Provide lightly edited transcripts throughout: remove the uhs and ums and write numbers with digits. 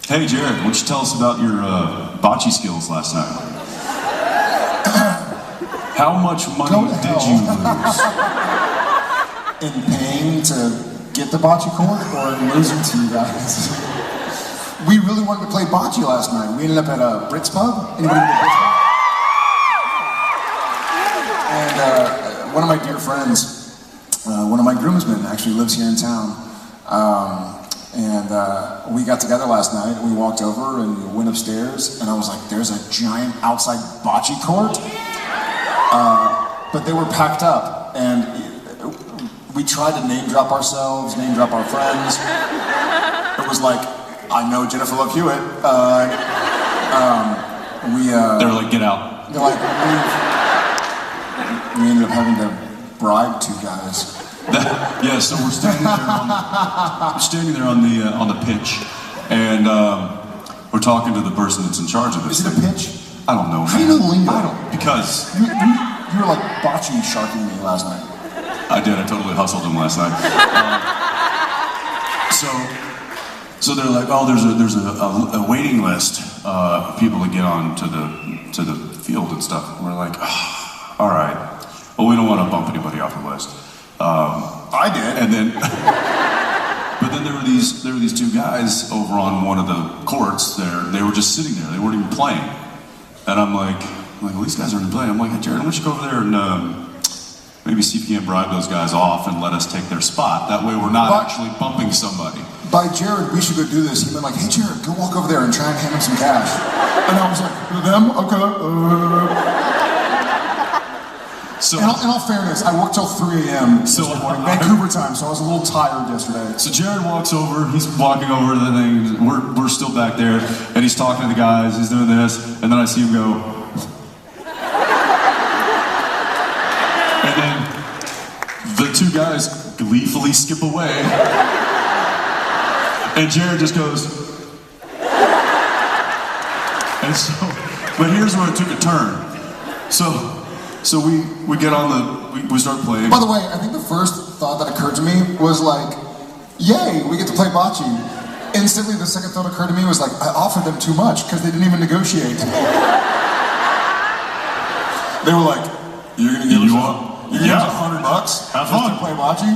Hey Jared, why don't you tell us about your bocce skills last night? How much money did you lose? In paying to get the bocce court or in losing to you guys? We really wanted to play bocce last night. We ended up at a Brits pub. Anybody been to Brits pub? And one of my dear friends, one of my groomsmen actually lives here in town. We got together last night, we walked over and went upstairs, and I was like, there's a giant outside bocce court. But they were packed up, and we tried to name drop ourselves, name drop our friends. It was like, I know Jennifer Love Hewitt. They were like, get out. They're like, we ended up having to bribe two guys. Yeah, so we're standing there on the pitch, and we're talking to the person that's in charge of this. Is it a pitch? I don't know. How do you know the lingo? I don't, because you were like bocce sharking me last night. I did. I totally hustled him last night. So they're like, oh, there's a waiting list of people to get on to the field and stuff. And we're like, oh, all right. Well, we don't want to bump anybody off the list. I did. And then, but then there were these two guys over on one of the courts. They were just sitting there. They weren't even playing. And I'm like, well, these guys aren't even playing. I'm like, hey, Jared, why don't you go over there and maybe see if you can't bribe those guys off and let us take their spot. That way we're not actually bumping somebody. By Jared, we should go do this. He went like, hey, Jared, go walk over there and try and hand him some cash. And I was like, them? Okay. So, in all fairness, I worked till 3 a.m. this morning, Vancouver time, so I was a little tired yesterday. So Jared walks over, he's walking over to the thing, we're still back there, and he's talking to the guys, he's doing this, and then I see him go. And then the two guys gleefully skip away, and Jared just goes. And so, but here's where it took a turn. So we get on we start playing. By the way, I think the first thought that occurred to me was like, yay, we get to play bocce. Instantly, the second thought occurred to me was like, I offered them too much because they didn't even negotiate. They were like, you're gonna give us $100 Have just fun. to play bocce?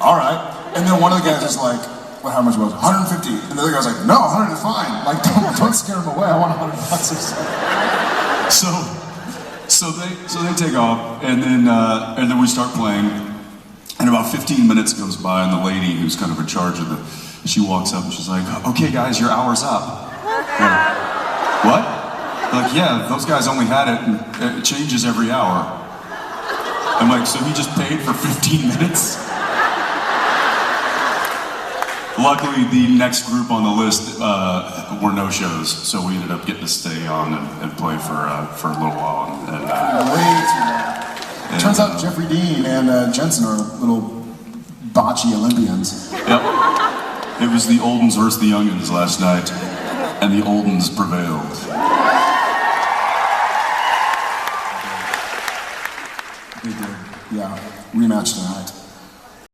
All right. And then one of the guys was like, well, how much was it? 150. And the other guy was like, no, 100 is fine. Like, don't scare him away. I want $100 or something. So they take off, and then we start playing, and about 15 minutes goes by, and the lady who's kind of in charge of she walks up and she's like, okay guys, your hour's up. Like, what? Like, yeah, those guys only had it, and it changes every hour. I'm like, so he just paid for 15 minutes? Luckily, the next group on the list were no-shows, so we ended up getting to stay on and play for a little while. Turns out Jeffrey Dean and Jensen are little bocce Olympians. Yep. It was the Oldens versus the Youngins last night, and the Oldens prevailed. They did, yeah. Rematch tonight.